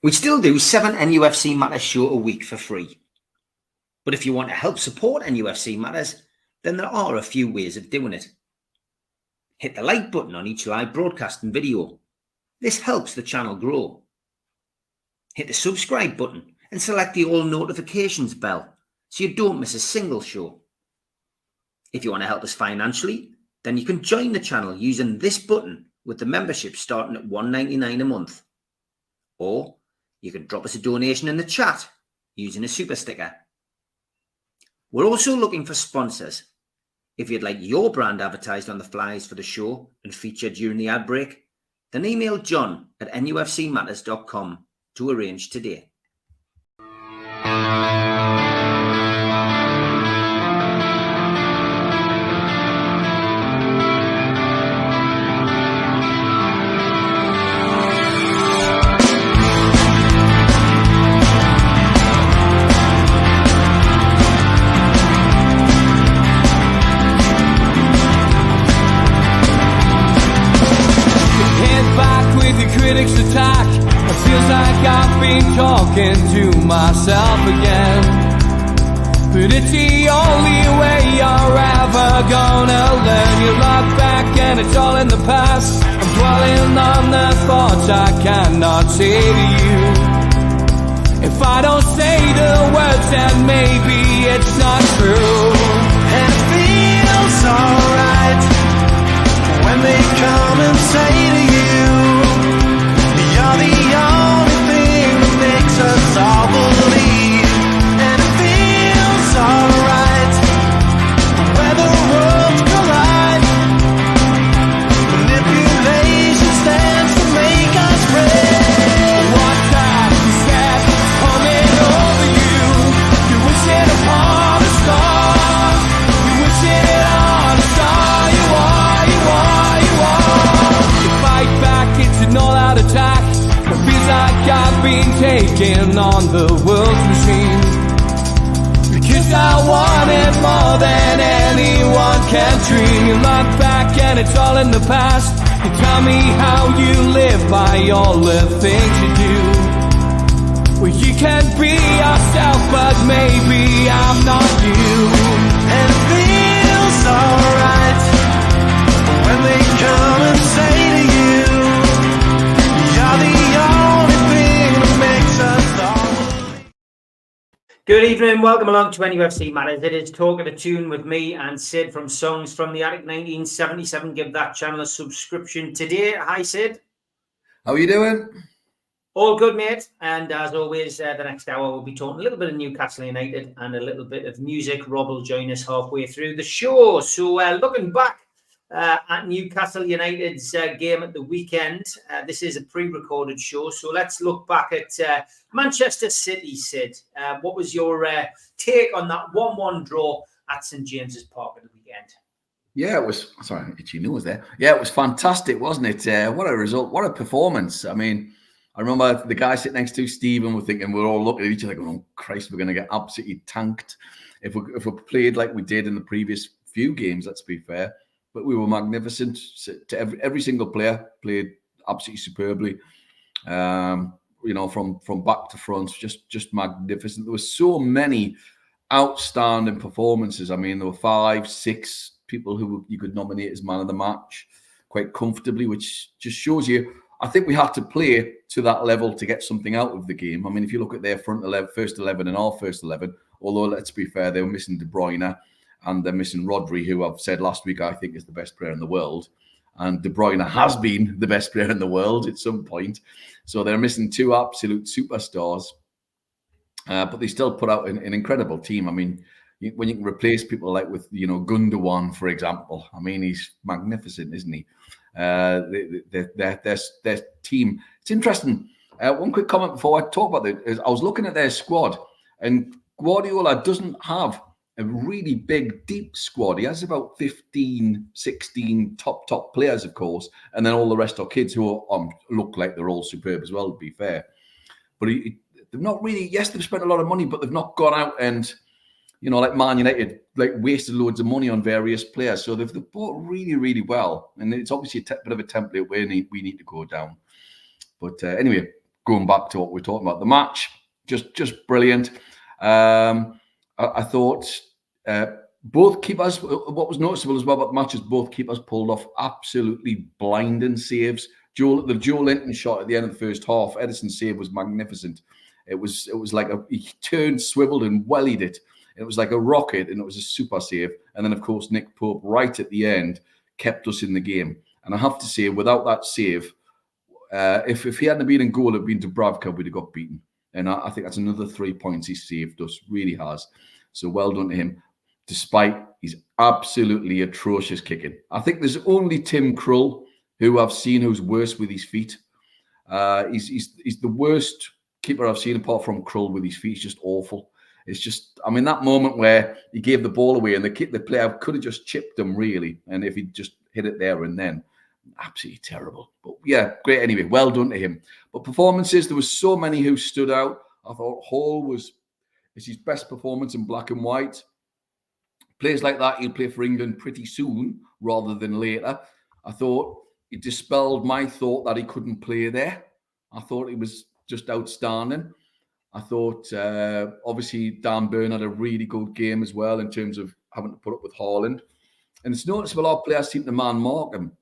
We still do 7 NUFC Matters show a week for free. But if you want to help support NUFC Matters, then there are a few ways of doing it. Hit the like button on each live broadcast and video. This helps the channel grow. Hit the subscribe button and select the all notifications bell so you don't miss a single show. If you want to help us financially, then you can join the channel using this button with the membership starting at $1.99 a month. Or you can drop us a donation in the chat using a super sticker. We're also looking for sponsors. If you'd like your brand advertised on the flyers for the show and featured during the ad break, then email John at nufcmatters.com to arrange today. Critics attack. It feels like I've been talking to myself again. But it's the only way you're ever gonna learn. You look back and it's all in the past. I'm dwelling on the thoughts I cannot say to you. If I don't say the words, then maybe it's not true. And it feels alright when they come and say to you, you're the only thing that makes us all believe. And it feels alright where the worlds collide. Manipulation stands to make us break. What's that you said coming over you? You wish it upon a star. You wish it on a star. You are, you are, you are. You fight back, it's an all-out attack. It feels like I've been taken on the world's machine. Because I want it more than anyone can dream. You look back and it's all in the past. You tell me how you live by all the things you do. Well, you can be yourself, but maybe I'm not you. And it feels alright when they come and say to you, you're the only thing that makes us all. Good evening, welcome along to NUFC Matters. It is Talk of the Toon with me and Sid from Songs from the Attic 1977. Give that channel a subscription today. Hi Sid. How are you doing? All good, mate. And as always, the next hour we'll be talking a little bit of Newcastle United and a little bit of music. Rob will join us halfway through the show. So looking back at Newcastle United's game at the weekend. This is a pre-recorded show, so let's look back at Manchester City, Sid. What was your take on that 1-1 draw at St James's Park at the weekend? Yeah, it was... Sorry, itchy nose there. Yeah, it was fantastic, wasn't it? What a result. What a performance. I mean, I remember the guy sitting next to Stephen were thinking, we're all looking at each other going, oh, Christ, we're going to get absolutely tanked if we played like we did in the previous few games, let's be fair. But we were magnificent. To every single player played absolutely superbly. You know, from back to front, just magnificent. There were so many outstanding performances. I mean, there were 5, 6 people who you could nominate as man of the match quite comfortably, which just shows you. I think we had to play to that level to get something out of the game. I mean, if you look at their first 11 and our first 11, although let's be fair, they were missing De Bruyne. And they're missing Rodri, who I've said last week I think is the best player in the world. And De Bruyne has been the best player in the world at some point. So they're missing 2 absolute superstars. But they still put out an incredible team. I mean, when you can replace people like with, you know, Gundogan, for example. I mean, he's magnificent, isn't he? Their team. It's interesting. One quick comment before I talk about it. I was looking at their squad. And Guardiola doesn't have a really big, deep squad. He has about 15, 16 top players, of course, and then all the rest are kids who look like they're all superb as well, to be fair. But they've not really, yes, they've spent a lot of money, but they've not gone out and, you know, like Man United, like wasted loads of money on various players. So they've bought really, really well. And it's obviously a bit of a template where we need to go down. But anyway, going back to what we're talking about, the match, just brilliant. I thought both keepers, what was noticeable as well about the match is both keepers pulled off absolutely blinding saves. The Joe Linton shot at the end of the first half, Edison's save was magnificent. It was like he turned, swiveled, and wellied it. It was like a rocket, and it was a super save. And then, of course, Nick Pope, right at the end, kept us in the game. And I have to say, without that save, if he hadn't been in goal, it'd been Dubravka, we'd have got beaten. And I think that's another 3 points he saved us, really has. So well done to him, despite his absolutely atrocious kicking. I think there's only Tim Krul who I've seen who's worse with his feet. He's the worst keeper I've seen apart from Krul with his feet. It's just awful. It's just, I mean, that moment where he gave the ball away and the player could have just chipped him, really. And if he just hit it there and then, absolutely terrible. But yeah, great anyway. Well done to him. But performances, there was so many who stood out. I thought Hall is his best performance in black and white. Players like that, he'll play for England pretty soon rather than later. I thought he dispelled my thought that he couldn't play there. I thought he was just outstanding. I thought, obviously, Dan Burn had a really good game as well in terms of having to put up with Haaland. And it's noticeable our players seem to man-mark him.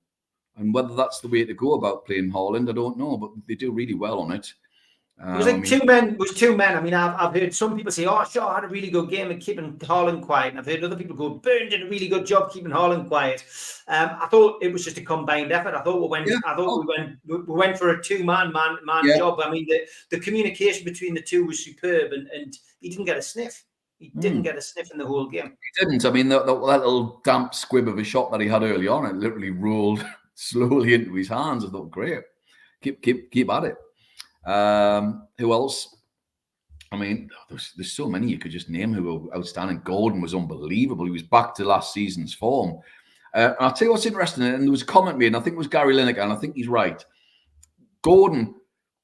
And whether that's the way to go about playing Haaland, I don't know, but they do really well on it. It was like two men. It was two men. I mean, I've heard some people say, "Oh, Shaw had a really good game at keeping Haaland quiet," and I've heard other people go, "Burn did a really good job keeping Haaland quiet." I thought it was just a combined effort. I thought we went for a two-man job. I mean, the communication between the two was superb, and he didn't get a sniff. He didn't get a sniff in the whole game. He didn't. I mean, that little damp squib of a shot that he had early on, it literally rolled slowly into his hands. I thought, great, keep at it. Who else? I mean, there's so many you could just name who were outstanding. Gordon was unbelievable. He was back to last season's form. And I'll tell you what's interesting, and there was a comment made, and I think it was Gary Lineker, and I think he's right. Gordon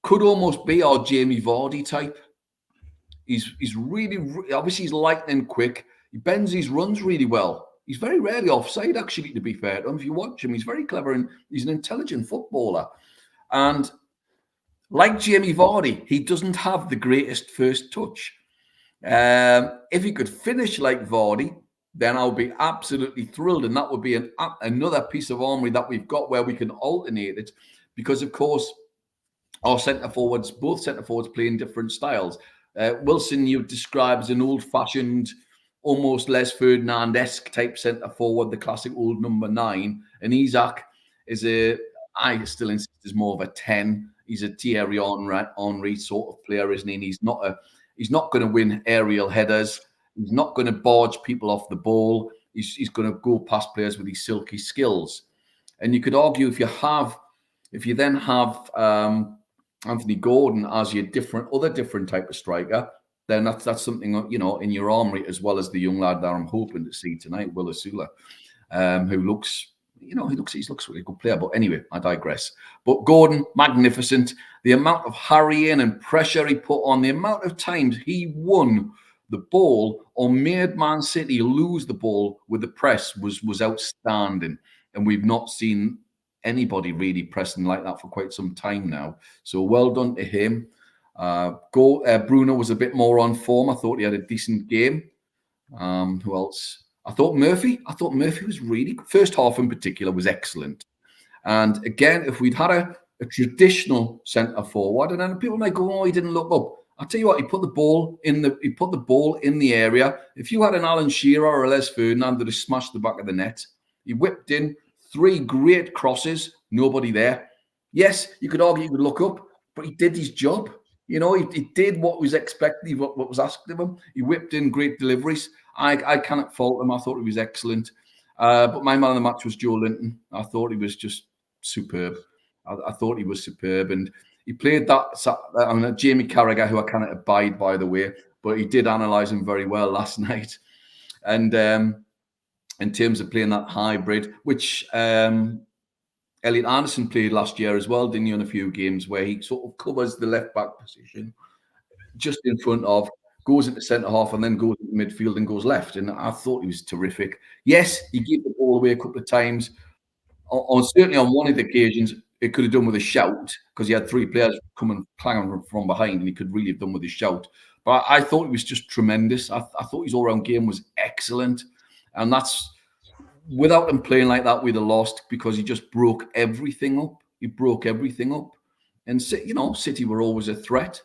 could almost be our Jamie Vardy type. He's really, obviously he's lightning quick. He bends his runs really well. He's very rarely offside, actually, to be fair to him. If you watch him, he's very clever and he's an intelligent footballer. And like Jamie Vardy, he doesn't have the greatest first touch. If he could finish like Vardy, then I'll be absolutely thrilled. And that would be another piece of armory that we've got where we can alternate it. Because, of course, our centre-forwards, both centre-forwards play in different styles. Wilson, you describe as an old-fashioned, almost Les Ferdinand-esque type centre-forward, the classic old number 9. And Isak is I still insist, is more of a 10. He's a Thierry Henry sort of player, isn't he? And he's not going to win aerial headers. He's not going to barge people off the ball. He's going to go past players with his silky skills. And you could argue if you then have Anthony Gordon as your other different type of striker, then that's something, in your armory, as well as the young lad that I'm hoping to see tonight, Will Asula, who looks. He looks really good player. But anyway, I digress. But Gordon, magnificent. The amount of hurrying and pressure he put on, the amount of times he won the ball or made Man City lose the ball with the press was outstanding. And we've not seen anybody really pressing like that for quite some time now. So well done to him. Bruno was a bit more on form. I thought he had a decent game. Who else? I thought Murphy was really good. First half in particular was excellent. And again, if we'd had a traditional centre forward, and then people might go, "Oh, he didn't look up." I'll tell you what, he put the ball in the area. If you had an Alan Shearer or a Les Ferdinand that had smashed the back of the net, he whipped in 3 great crosses, nobody there. Yes, you could argue he would look up, but he did his job. He did what was expected, what was asked of him. He whipped in great deliveries. I cannot fault him. I thought he was excellent. But my man of the match was Joe Linton. I thought he was just superb. I thought he was superb. And he played that. Jamie Carragher, who I cannot abide, by the way, but he did analyse him very well last night. And in terms of playing that hybrid, which Elliot Anderson played last year as well, didn't he, in a few games where he sort of covers the left-back position just in front of, goes into centre half and then goes into midfield and goes left. And I thought he was terrific. Yes, he gave the ball away a couple of times. Certainly on one of the occasions, it could have done with a shout because he had 3 players coming clanging from behind, and he could really have done with a shout. But I thought it was just tremendous. I thought his all-round game was excellent, and that's without him playing like that, we'd have lost because he just broke everything up. He broke everything up, and City were always a threat.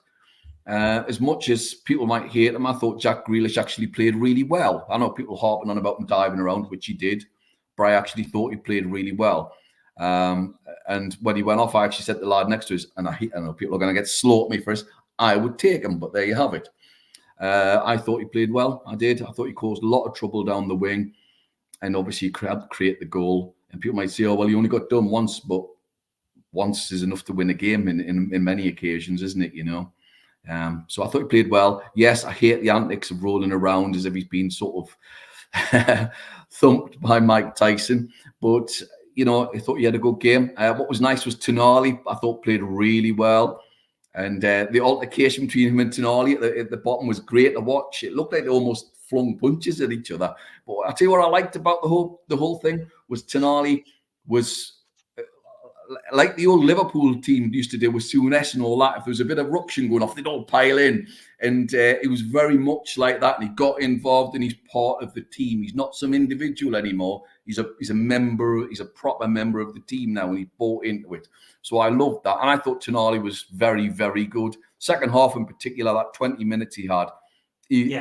As much as people might hate him, I thought Jack Grealish actually played really well. I know people harping on about him diving around, which he did, but I actually thought he played really well. And when he went off, I actually said to the lad next to us, and I know people are going to get slow at me for this, I would take him, but there you have it. I thought he played well. I did. I thought he caused a lot of trouble down the wing, and obviously create the goal. And people might say, oh, well, he only got done once, but once is enough to win a game in many occasions, isn't it, So I thought he played well. Yes, I hate the antics of rolling around as if he's been sort of thumped by Mike Tyson. But, I thought he had a good game. What was nice was Tonali, I thought, played really well. And the altercation between him and Tonali at the bottom was great to watch. It looked like they almost flung punches at each other. But I'll tell you what I liked about the whole thing was Tonali was like the old Liverpool team used to do with Souness and all that. If there was a bit of ruction going off, they'd all pile in. And it was very much like that. And he got involved and he's part of the team. He's not some individual anymore. He's a member. He's a proper member of the team now, and he bought into it. So I loved that. And I thought Tonali was very, very good. Second half in particular, that 20 minutes he had, he's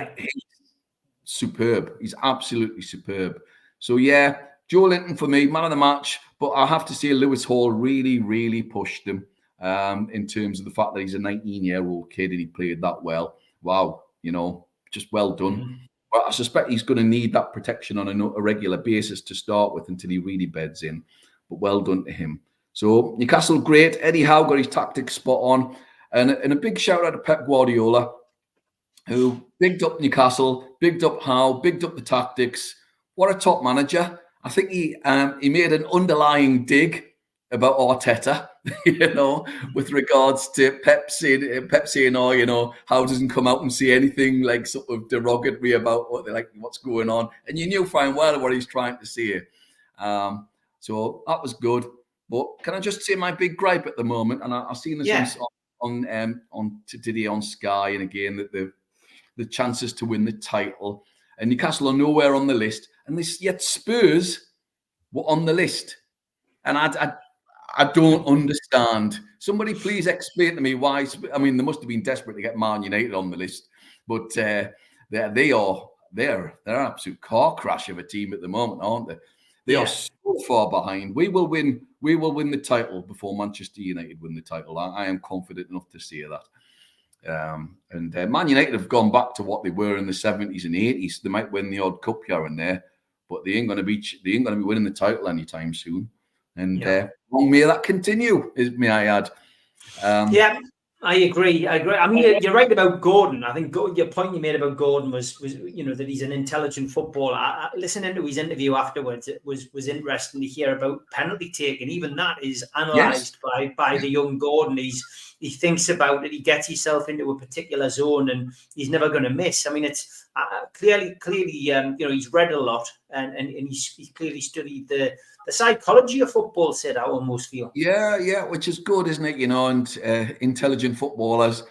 superb. He's absolutely superb. So, yeah, Joe Linton for me, man of the match. But I have to say Lewis Hall really, really pushed him in terms of the fact that he's a 19-year-old kid and he played that well. Wow, just well done. Mm-hmm. But I suspect he's going to need that protection on a regular basis to start with until he really beds in. But well done to him. So Newcastle, great. Eddie Howe got his tactics spot on. And a big shout out to Pep Guardiola, who bigged up Newcastle, bigged up Howe, bigged up the tactics. What a top manager. I think he made an underlying dig about Arteta, with regards to Pep saying, oh, Howe doesn't come out and say anything like sort of derogatory about what's going on. And you knew fine well what he's trying to say. So that was good. But can I just say my big gripe at the moment? And I've seen this on today on Sky, and again that the chances to win the title, and Newcastle are nowhere on the list, and yet Spurs were on the list, and I don't understand. Somebody please explain to me why. I mean, they must have been desperate to get Man United on the list, but they're an absolute car crash of a team at the moment, aren't they? They are so far behind. We will win the title before Manchester United win the title. I am confident enough to say that. And Man United have gone back to what they were in the 70s and 80s. They might win the odd cup here and there, but they ain't going to be winning the title anytime soon. And long may that continue, may I add. I agree. I mean, you're right about Gordon. I think your point you made about Gordon was that he's an intelligent footballer. Listening to his interview afterwards, it was interesting to hear about penalty taking. Even that is analysed by the young Gordon. He thinks about it. He gets himself into a particular zone, and he's never going to miss. I mean, it's clearly, he's read a lot, and he's clearly studied the psychology of football, Sid, I almost feel. Yeah, which is good, isn't it? And intelligent footballers,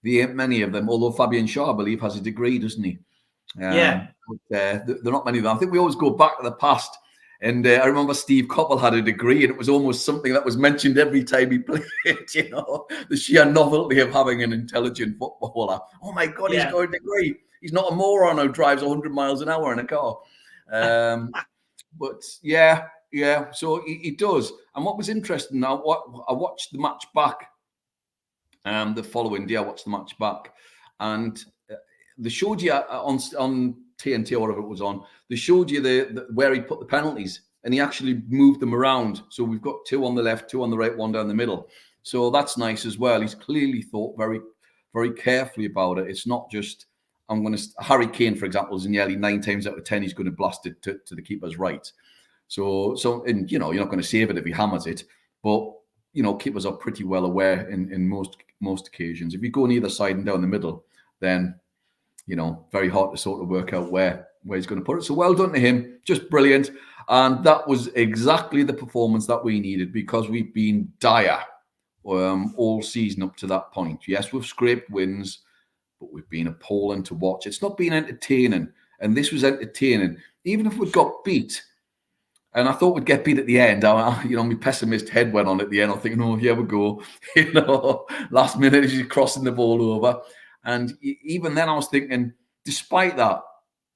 there ain't many of them, although Fabian Schär, I believe, has a degree, doesn't he? But, there are not many of them. I think we always go back to the past. And I remember Steve Coppell had a degree, and it was almost something that was mentioned every time he played, the sheer novelty of having an intelligent footballer. Oh, my God, he's got a degree. He's not a moron who drives 100 miles an hour in a car. But, so he does. And what was interesting now, I watched the match back the following day. I watched the match back, and they showed you on TNT or whatever it was on. They showed you the where he put the penalties, and he actually moved them around. So we've got 2 on the left, 2 on the right, 1 down the middle. So that's nice as well. He's clearly thought very, very carefully about it. It's not just Harry Kane, for example, is nearly 9 times out of 10 he's going to blast it to the keeper's right. So and you're not going to save it if he hammers it, but keepers are pretty well aware in most occasions. If you go on either side and down the middle, then very hard to sort of work out where he's going to put it. So well done to him, just brilliant. And that was exactly the performance that we needed, because we've been dire all season up to that point. Yes, we've scraped wins, but we've been appalling to watch. It's not been entertaining, and this was entertaining. Even if we got beat, and I thought we'd get beat at the end, my pessimist head went on at the end. I'm thinking, oh, here we go. Last minute, he's crossing the ball over. And even then, I was thinking, despite that,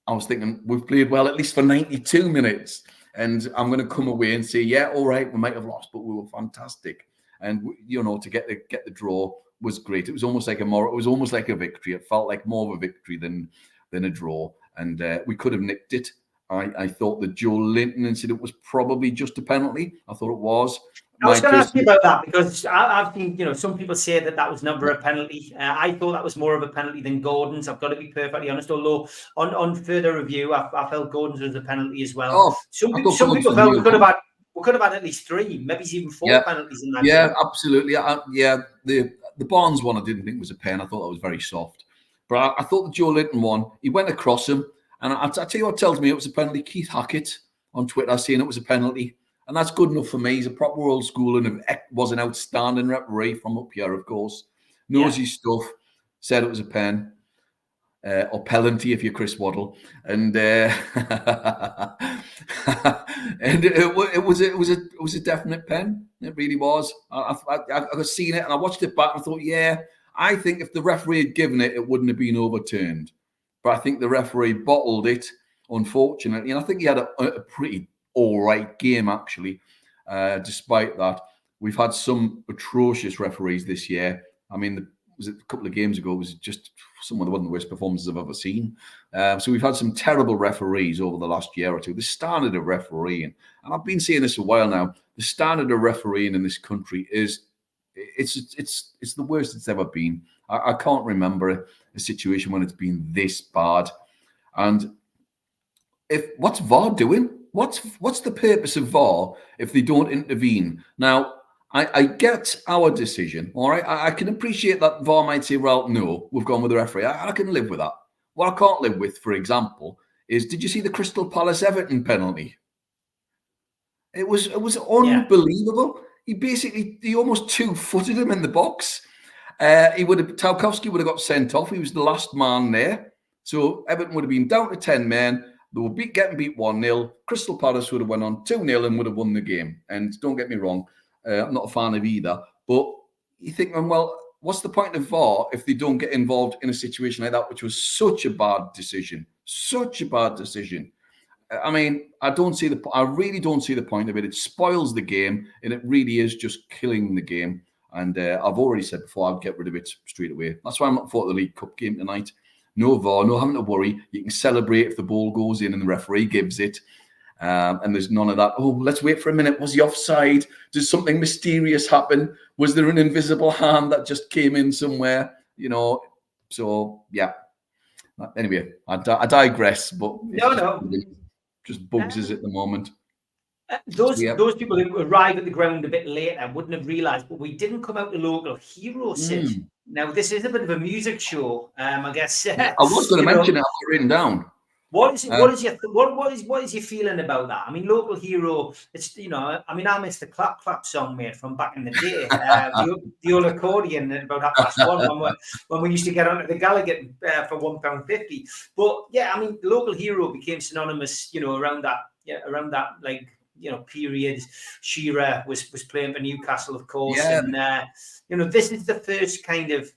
I was thinking, we've played well at least for 92 minutes. And I'm going to come away and say, yeah, all right, we might have lost, but we were fantastic. And, to get the draw was great. It was almost like a victory. It felt like more of a victory than a draw. And we could have nicked it. I thought that Joe Linton incident was probably just a penalty. I thought it was. I was going to ask you about that, because I've seen, some people say that was never a penalty. I thought that was more of a penalty than Gordon's. I've got to be perfectly honest. Although on further review, I felt Gordon's was a penalty as well. Oh, some people felt we could have had at least 3, maybe even 4 penalties in that. Yeah, game. Absolutely. The Barnes one I didn't think was a pen. I thought that was very soft. But I thought the Joe Linton one, he went across him. And I tell you what tells me it was a penalty. Keith Hackett on Twitter saying it was a penalty. And that's good enough for me. He's a proper old school and was an outstanding referee from up here, of course. Knows his stuff. Said it was a pen. Or penalty if you're Chris Waddle. And and it was a definite pen. It really was. I seen it and I watched it back and I thought, I think if the referee had given it, it wouldn't have been overturned. But I think the referee bottled it, unfortunately. And I think he had a pretty all right game, actually. Despite that, we've had some atrocious referees this year. I mean, was it a couple of games ago? It was just one of the worst performances I've ever seen. So we've had some terrible referees over the last year or two. The standard of refereeing, and I've been saying this a while now, the standard of refereeing in this country is it's the worst it's ever been. I can't remember a situation when it's been this bad. And what's VAR doing? What's the purpose of VAR if they don't intervene? Now, I get our decision, all right? I can appreciate that VAR might say, well, no, we've gone with the referee. I can live with that. What I can't live with, for example, is, did you see the Crystal Palace Everton penalty? It was unbelievable. He almost 2-footed him in the box. Tarkowski would have got sent off. He was the last man there. So Everton would have been down to 10 men. They were getting beat 1-0. Crystal Palace would have went on 2-0 and would have won the game. And don't get me wrong, I'm not a fan of either. But you think, well, what's the point of VAR if they don't get involved in a situation like that, which was such a bad decision? Such a bad decision. I mean, I really don't see the point of it. It spoils the game, and it really is just killing the game. And I've already said before, I'd get rid of it straight away. That's why I'm not for the League Cup game tonight. No VAR, no having to worry. You can celebrate if the ball goes in and the referee gives it. And there's none of that. Oh, let's wait for a minute. Was he offside? Did something mysterious happen? Was there an invisible hand that just came in somewhere? So, yeah. Anyway, I digress. But No. Just bugs us at the moment. Those people who arrive at the ground a bit later wouldn't have realised, but we didn't come out to local hero sit. Now, this is a bit of a music show, I guess. I was going to mention it. I've got it written down. What is your feeling about that? I mean, local hero. It's I miss the clap song, mate, from back in the day. The old accordion at about 1:30 when we used to get onto the Gallagher for £1.50. But yeah, I mean, local hero became synonymous, around that period. Shearer was playing for Newcastle, of course, and this is the first kind of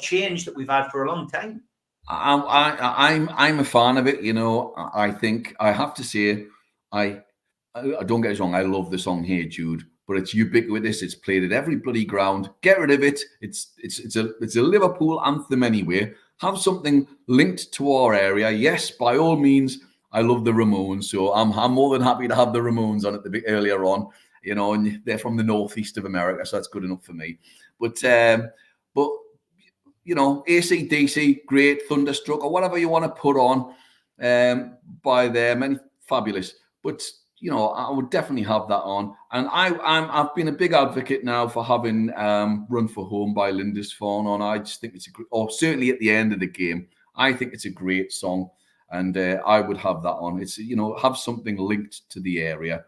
change that we've had for a long time. I'm a fan of it. I think I have to say, I don't get us wrong. I love the song "Hey Jude," but it's ubiquitous. It's played at every bloody ground. Get rid of it. It's a Liverpool anthem anyway. Have something linked to our area. Yes, by all means. I love the Ramones, so I'm more than happy to have the Ramones on it a bit earlier on. And they're from the northeast of America, so that's good enough for me. But AC/DC, great, Thunderstruck, or whatever you want to put on by them, fabulous. But I would definitely have that on. And I've been a big advocate now for having "Run for Home" by Lindisfarne on. I just think it's certainly at the end of the game, I think it's a great song. And I would have that on. It's, have something linked to the area.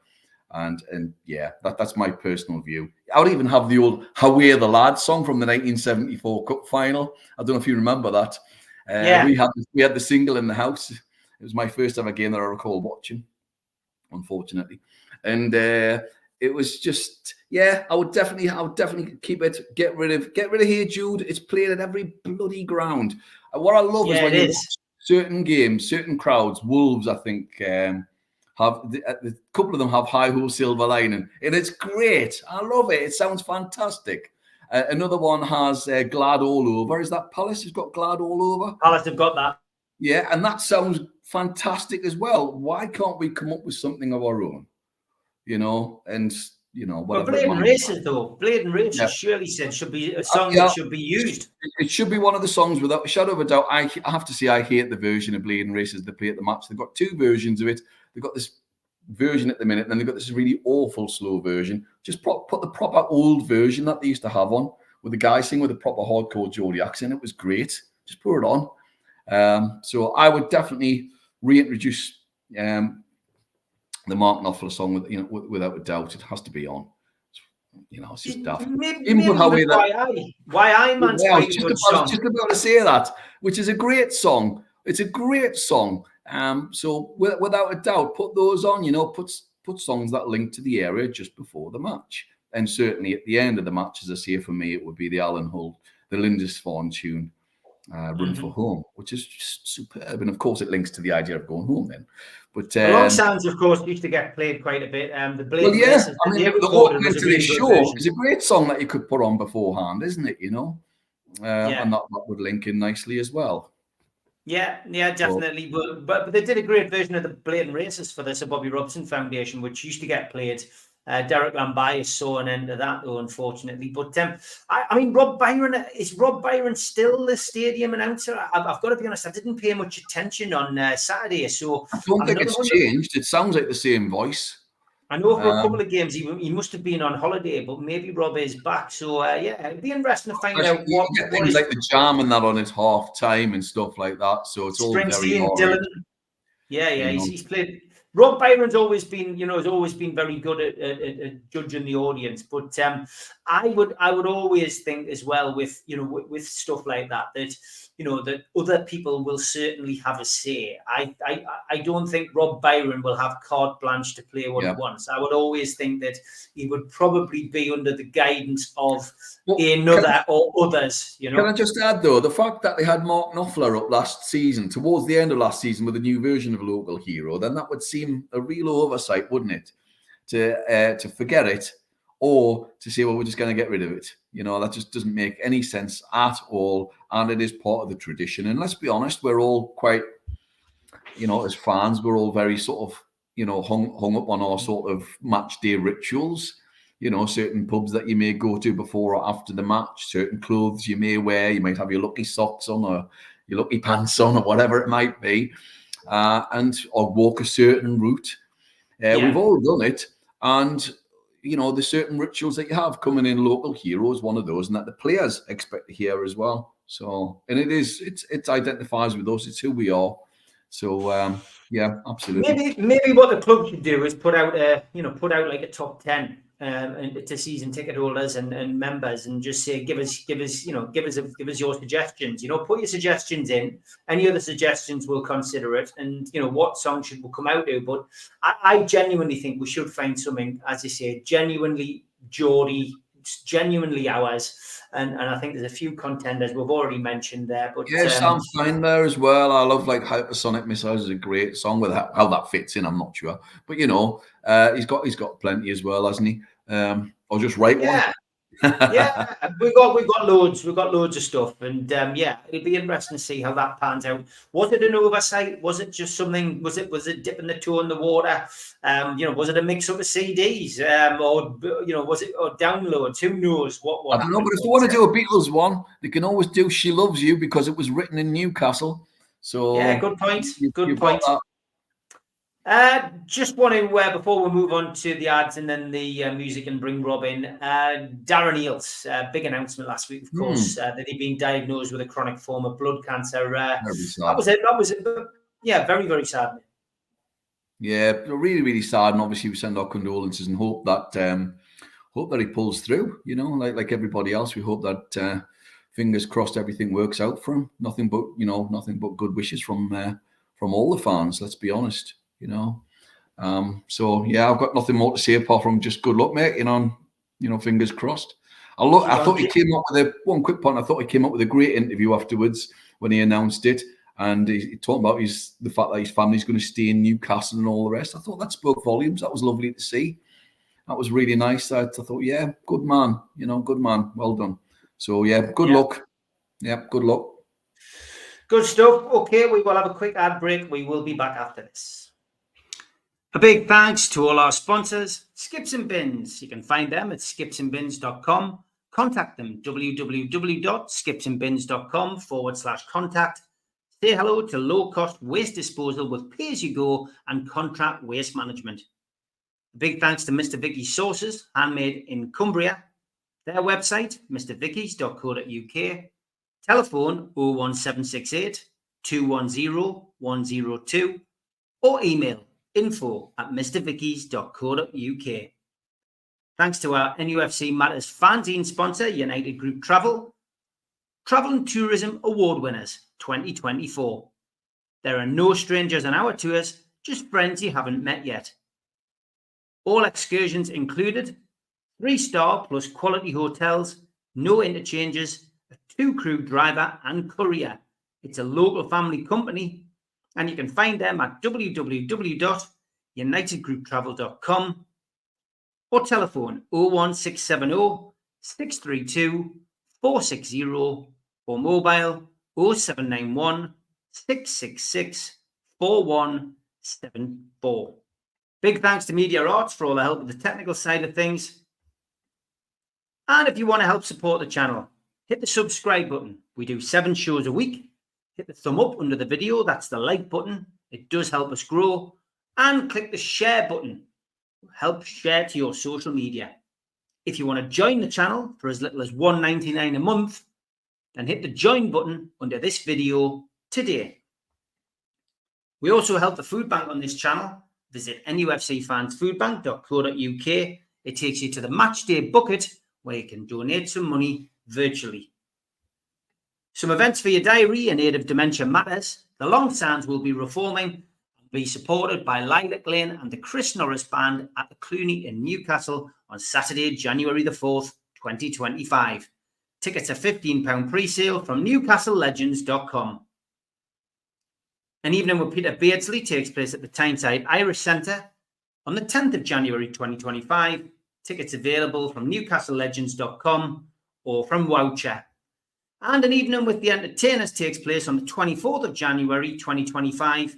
And yeah, that's my personal view. I would even have the old "Away the Lads" song from the 1974 Cup final. I don't know if you remember that. We had the single in the house. It was my first ever game that I recall watching, unfortunately. And it was just, I would definitely keep it. Get rid of "Hey Jude." It's played at every bloody ground. And what I love is when you watch certain games, certain crowds. Wolves, I think, have a couple of them have "Hi Ho Silver Lining," and it's great. I love it. It sounds fantastic. Another one has "Glad All Over." Is that Palace? Has got "Glad All Over"? Palace have got that. Yeah, and that sounds fantastic as well. Why can't we come up with something of our own? Whatever. But Blade and Races, though, Blade and Races, surely said should be a song that should be used. It should be one of the songs, without a shadow of a doubt. I have to say, I hate the version of Blade and Races they play at the match. They've got two versions of it. They've got this version at the minute, and then they've got this really awful slow version. Just put the proper old version that they used to have on, with the guy singing with a proper hardcore Geordie accent. It was great. Just put it on. So I would definitely reintroduce the Mark Knopfler song, without a doubt. It has to be on. It's just daft. Why I Man's I was just about to say that, which is a great song. It's a great song. So without a doubt, put those on. Put songs that link to the area just before the match, and certainly at the end of the match, as I say, for me, it would be the Alan Hull, the Lindisfarne tune, "Run for Home," which is just superb. And of course, it links to the idea of going home then. But the Long Sounds, of course, used to get played quite a bit. The Blade Races, the opening to this show is a great song that you could put on beforehand, isn't it? And that would link in nicely as well. Yeah, definitely. But they did a great version of the Blade and Races for the Sir Bobby Robson Foundation, which used to get played. Derek Lambias saw an end of that, though, unfortunately. But I mean, is Rob Byron still the stadium announcer? I've got to be honest, I didn't pay much attention on Saturday, so I don't think it's changed. It sounds like the same voice. I know for a couple of games he must have been on holiday, but maybe Rob is back. So it'd be interesting to find out what things like the Jam and that on his half time and stuff like that. So it's all very Dylan. He's played. Rob Byron's always been, very good at judging the audience. But I would always think as well with stuff like that that other people will certainly have a say. I don't think Rob Byron will have carte blanche to play what he wants. I would always think that he would probably be under the guidance of another or others. Can I just add, though, the fact that they had Mark Knopfler up last season, towards the end of last season, with a new version of Local Hero, then that would seem a real oversight, wouldn't it? To forget it, or to say, well, we're just going to get rid of it. That just doesn't make any sense at all. And it is part of the tradition. And let's be honest, we're all quite, as fans, we're all very sort of, hung up on our sort of match day rituals. Certain pubs that you may go to before or after the match, certain clothes you may wear. You might have your lucky socks on or your lucky pants on or whatever it might be, or walk a certain route. We've all done it. And there's certain rituals that you have. Coming in Local Hero is one of those, and that the players expect to hear as well. So, and it identifies with us. It's who we are. So, absolutely. Maybe what the club should do is put out like a top 10 to season ticket holders and members, and just say, give us your suggestions. Put your suggestions in. Any other suggestions, we'll consider it. And what song should we come out to? But I genuinely think we should find something, as I say, genuinely Geordie, genuinely ours. And I think there's a few contenders we've already mentioned there. But Sam Tyne there as well. I love Hypersonic Missiles is a great song. With how that fits in, I'm not sure. But he's got plenty as well, hasn't he? Or just write one. Yeah, we've got loads of stuff, and it'll be interesting to see how that pans out. Was it an oversight? Was it just something? Was it dipping the toe in the water? Was it a mix up of CDs? Or was it downloads? Who knows? What I don't know, but if they want to do a Beatles one, they can always do "She Loves You" because it was written in Newcastle. So good point. Good point. Just want to, before we move on to the ads and then the music and bring Rob in, Darren Eales, big announcement last week, of course, that he'd been diagnosed with a chronic form of blood cancer. That was it. yeah, very, very sad. Yeah, really, really sad. And obviously, we send our condolences and hope that he pulls through. You know, like everybody else, we hope that fingers crossed everything works out for him. Nothing but good wishes from all the fans. Let's be honest. You know. So yeah, I've got nothing more to say apart from just good luck, mate. You know, fingers crossed. I thought he came up with one quick point. I thought he came up with a great interview afterwards when he announced it, and he talked about the fact that his family's going to stay in Newcastle and all the rest. I thought that spoke volumes. That was lovely to see. That was really nice. I thought, yeah, good man. You know, good man. Well done. So yeah, good luck. Yeah, good luck. Good stuff. Okay, we will have a quick ad break. We will be back after this. A big thanks to all our sponsors, Skips and Bins. You can find them at skipsandbins.com. Contact them, www.skipsandbins.com/contact. Say hello to low-cost waste disposal with pay-as-you-go and contract waste management. A big thanks to Mr. Vicky's Sauces, handmade in Cumbria. Their website, mrvickies.co.uk. Telephone 01768 210 102 or email info@mrvickies.co.uk. Thanks to our NUFC Matters fanzine sponsor, United Group Travel. Travel and Tourism Award winners 2024. There are no strangers on our tours, just friends you haven't met yet. All excursions included, 3-star plus quality hotels, no interchanges, a 2-crew driver and courier. It's a local family company, and you can find them at www.unitedgrouptravel.com or telephone 01670 632 460 or mobile 0791 666 4174. Big thanks to Media Arts for all the help with the technical side of things. And if you want to help support the channel, hit the subscribe button. We do 7 shows a week. Hit the thumb up under the video. That's the like button. It does help us grow. And click the share button. Help share to your social media. If you want to join the channel for as little as $1.99 a month, then hit the join button under this video today. We also help the food bank on this channel. Visit nufcfansfoodbank.co.uk. It takes you to the matchday bucket where you can donate some money virtually. Some events for your diary in aid of Dementia Matters. The Long Sands will be reforming and be supported by Lilac Lane and the Chris Norris Band at the Cluny in Newcastle on Saturday, January the 4th, 2025. Tickets are £15 pre-sale from newcastlelegends.com. An evening with Peter Beardsley takes place at the Tyneside Irish Centre on the 10th of January 2025. Tickets available from newcastlelegends.com or from Woucher. And an evening with the Entertainers takes place on the 24th of January 2025.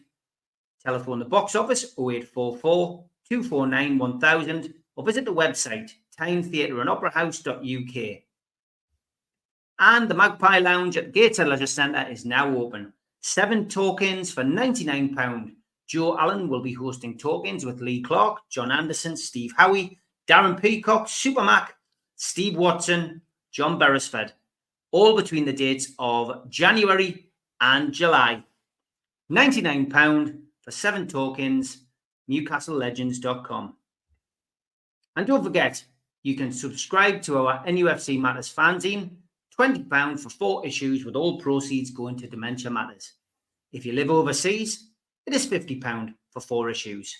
Telephone the box office 0844 249 1000 or visit the website tynetheatreandoperahouse.uk. And the Magpie Lounge at the Gateshead Leisure Centre is now open. 7 talk-ins for £99. Joe Allen will be hosting talk-ins with Lee Clark, John Anderson, Steve Howie, Darren Peacock, Supermac, Steve Watson, John Beresford, all between the dates of January and July. £99 for 7 talk-ins, newcastlelegends.com. And don't forget, you can subscribe to our NUFC Matters fanzine, £20 for 4 issues with all proceeds going to Dementia Matters. If you live overseas, it is £50 for 4 issues.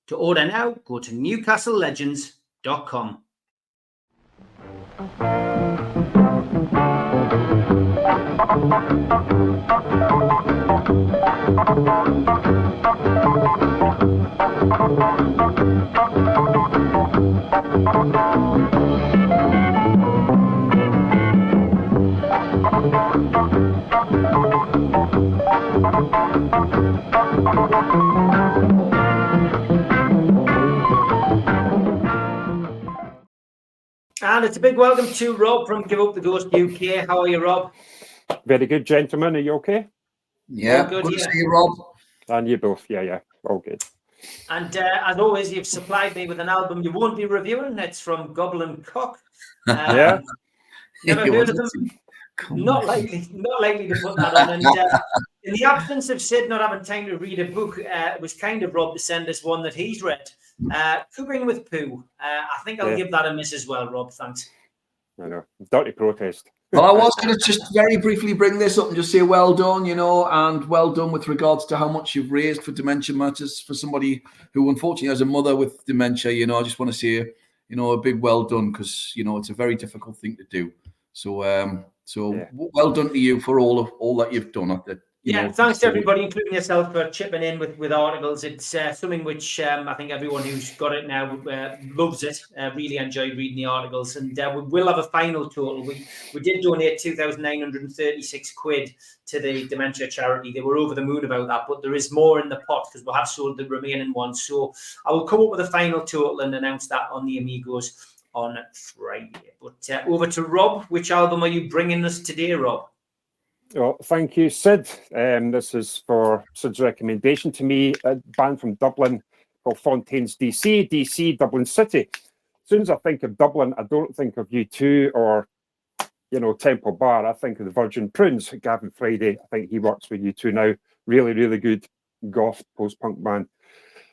To order now, go to newcastlelegends.com. And it's a big welcome to Rob from Give Up the Ghost UK. How are you, Rob? Very good, gentlemen. Are you okay? Yeah, good to see you, Rob. And you both, yeah, all good. And as always, you've supplied me with an album you won't be reviewing. It's from Goblin Cock. Yeah. Never heard of them. Not likely to put that on. And In the absence of Sid not having time to read a book, it was kind of Rob to send us one that he's read. Cooking with Pooh. I think I'll give that a miss as well, Rob. Thanks. I know. Dirty protest. Well, I was going to just very briefly bring this up and just say well done, and well done with regards to how much you've raised for dementia matters for somebody who unfortunately has a mother with dementia. I just want to say, a big well done, because, it's a very difficult thing to do. So, well done to you for all that you've done. Thanks to everybody, including yourself, for chipping in with articles. It's something which I think everyone who's got it now loves it. Really enjoyed reading the articles, and we will have a final total. We did donate £2,936 to the dementia charity. They were over the moon about that, but there is more in the pot because we have sold the remaining ones. So I will come up with a final total and announce that on the Amigos on Friday. But over to Rob. Which album are you bringing us today, Rob? Well, thank you, Sid. This is for Sid's recommendation to me, a band from Dublin called Fontaines D.C, Dublin City. As soon as I think of Dublin, I don't think of U2 or, Temple Bar. I think of the Virgin Prunes, Gavin Friday. I think he works with U2 now. Really, really good goth post-punk band.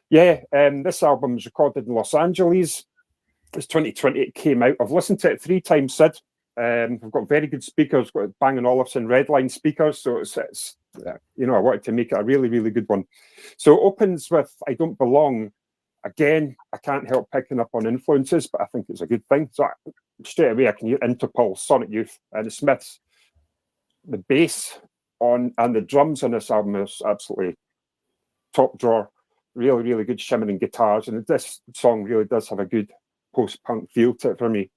This album was recorded in Los Angeles. It's 2020, it came out. I've listened to it 3 times, Sid. We've got very good speakers, got Bang & Olufsen Redline speakers, so it's I wanted to make it a really, really good one. So it opens with I Don't Belong. Again, I can't help picking up on influences, but I think it's a good thing. So straight away I can hear Interpol, Sonic Youth, and the Smiths. The bass and the drums on this album is absolutely top drawer. Really, really good shimmering guitars, and this song really does have a good post-punk feel to it for me.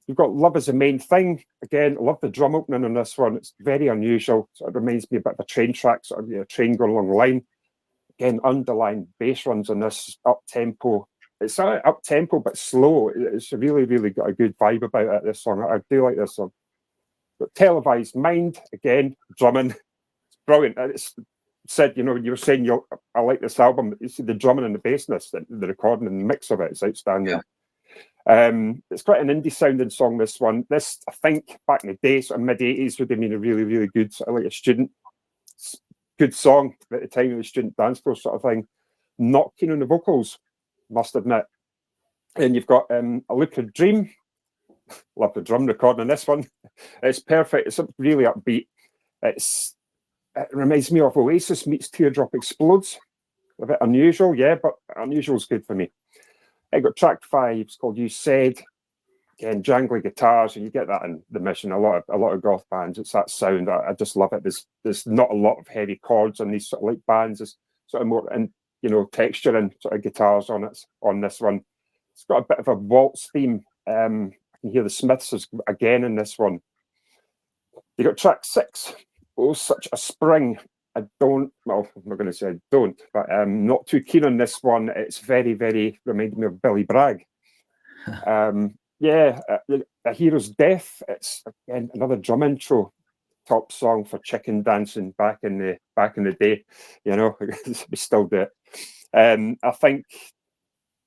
You've got Love Is the Main Thing. Again, I love the drum opening on this one. It's very unusual. So it reminds me a bit of a train track, sort of a train going along the line. Again, underlying bass runs on this up-tempo. It's up-tempo, but slow. It's really, really got a good vibe about it, this song. I do like this song. But Televised Mind, again, drumming. It's brilliant. It's said, you were saying I like this album. You see the drumming and the bassness, the recording and the mix of it is outstanding. Yeah. It's quite an indie sounding song, this one. This, I think, back in the day, sort of mid-80s, would have been a really, really good, sort of like a student, good song at the time of the student dance floor sort of thing. Not keen on the vocals, must admit. And you've got A Lucid Dream. Love the drum recording on this one. It's perfect. It's really upbeat. It reminds me of Oasis meets Teardrop Explodes. A bit unusual, but unusual is good for me. I got track 5. It's called You Said. Again, jangly guitars, and you get that in The Mission. A lot of goth bands. It's that sound. I just love it. There's not a lot of heavy chords on these sort of like bands. There's sort of more texture and sort of guitars on it on this one. It's got a bit of a waltz theme. I can hear the Smiths again in this one. You got track 6. Oh, Such a Spring. I'm not going to say I don't, but I'm not too keen on this one. It's very, very reminded me of Billy Bragg. A Hero's Death. It's again another drum intro, top song for chicken dancing back in the day. We still do it. I think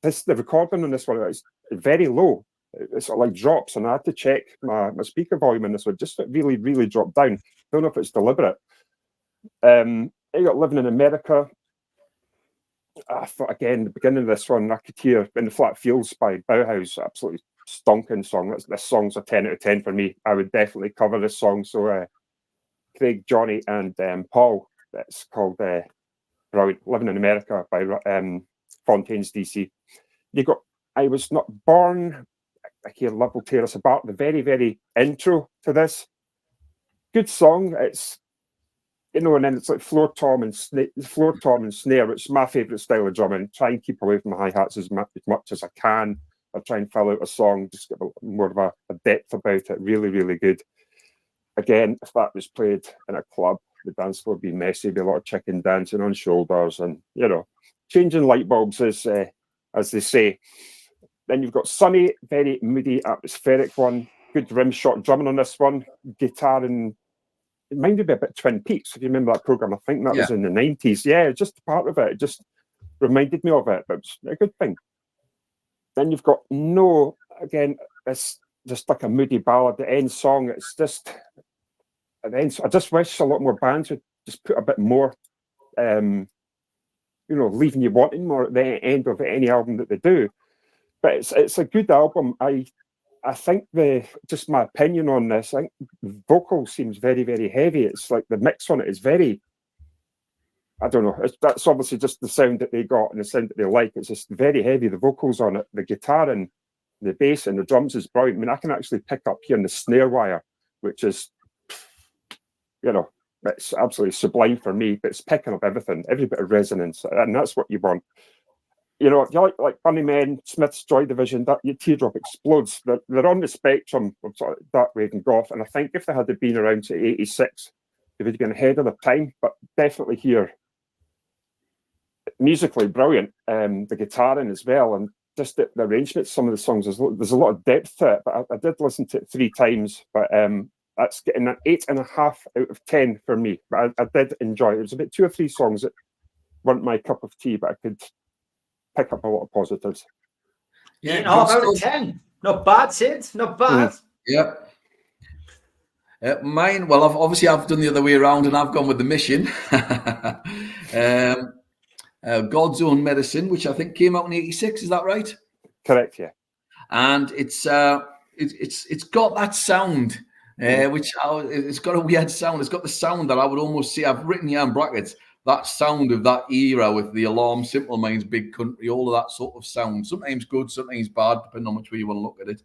the recording on this one is very low. It's sort of like drops, and I had to check my speaker volume in this one. Just really, really dropped down. Don't know if it's deliberate. You got Living in America. I thought again, the beginning of this one, I could hear In the Flat Fields by Bauhaus, absolutely stonking song. This song's a 10 out of 10 for me. I would definitely cover this song. So Craig, Johnny, and Paul. That's called Living in America by Fontaines D.C. You got I Was Not Born. I hear Love Will Tear Us Apart. The very, very intro to this. Good song. It's and then it's like floor tom and snare. It's my favourite style of drumming. Try and keep away from the hi-hats as much as I can. I try and fill out a song, just get more of a depth about it. Really, really good. Again, if that was played in a club, the dance floor would be messy. There'd be a lot of chicken dancing on shoulders and, changing light bulbs, as they say. Then you've got Sunny, very moody, atmospheric one. Good rim shot drumming on this one. Guitar and it reminded me a bit of Twin Peaks, if you remember that programme. I think that was in the 90s. Yeah, just part of it. It just reminded me of it, but it's a good thing. Then you've got No, again, it's just like a moody ballad. The end song, it's just, I just wish a lot more bands would just put a bit more, leaving you wanting more at the end of any album that they do. But it's a good album. I think just my opinion on this, I think the vocal seems very, very heavy. It's like the mix on it is very, I don't know. That's obviously just the sound that they got and the sound that they like. It's just very heavy. The vocals on it, the guitar and the bass and the drums is brilliant. I mean, I can actually pick up here on the snare wire, which is, it's absolutely sublime for me. But it's picking up everything, every bit of resonance, and that's what you want. If you like Bunny Men, Smith's Joy Division, that your teardrop explodes. They're on the spectrum of sort of dark wave and goth. And I think if they had been around to 86, they would have been ahead of their time. But definitely here, musically brilliant. The guitaring as well, and just the arrangements. Some of the songs, there's a lot of depth to it. But I did listen to it 3 times. But that's getting an 8.5 out of 10 for me. But I did enjoy it. There was about 2 or 3 songs that weren't my cup of tea, but I could pick up a lot of positives. Yeah, 8.5 out of 10. Not bad, Sid. Not bad. Yeah. Mine, well, I've done the other way around, and I've gone with The Mission. God's Own Medicine, which I think came out in 86. Is that right? Correct. Yeah. And it's got that sound, which it's got a weird sound. It's got the sound that I would almost say, I've written here in brackets, that sound of that era with the Alarm, Simple Minds, Big Country, all of that sort of sound. Sometimes good, sometimes bad, depending on which way you want to look at it.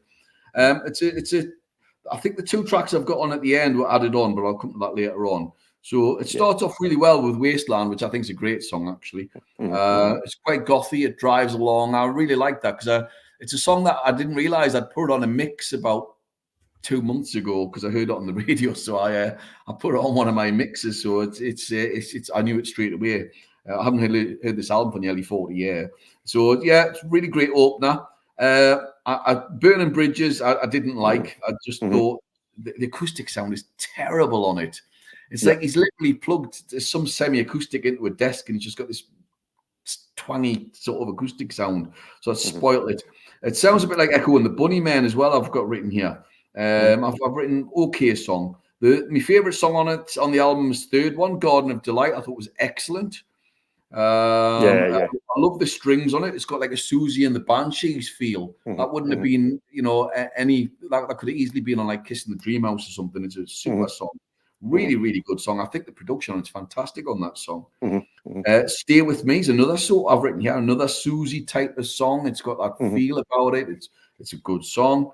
I think the 2 tracks I've got on at the end were added on, but I'll come to that later on. So it starts off really well with Wasteland, which I think is a great song, actually. It's quite gothy. It drives along. I really like that because it's a song that I didn't realize I'd put on a mix about 2 months ago because I heard it on the radio. So I put it on one of my mixes. So it's I knew it straight away. I haven't heard this album for nearly 40 years. So yeah, it's a really great opener. Burning Bridges, I didn't like. I just thought the acoustic sound is terrible on it. It's like he's literally plugged some semi-acoustic into a desk and he's just got this twangy sort of acoustic sound. So it's spoiled it. It sounds a bit like Echo and the Bunnymen as well, I've got written here. I've written okay song. My favourite song on the album is third one, Garden of Delight. I thought was excellent. I love the strings on it. It's got like a Susie and the Banshees feel. That wouldn't have been, any that could have easily been on like Kissing the Dream House or something. It's a super song. Really, really good song. I think the production on it's fantastic on that song. Stay With Me is another song I've written here, another Susie type of song. It's got that feel about it. It's a good song.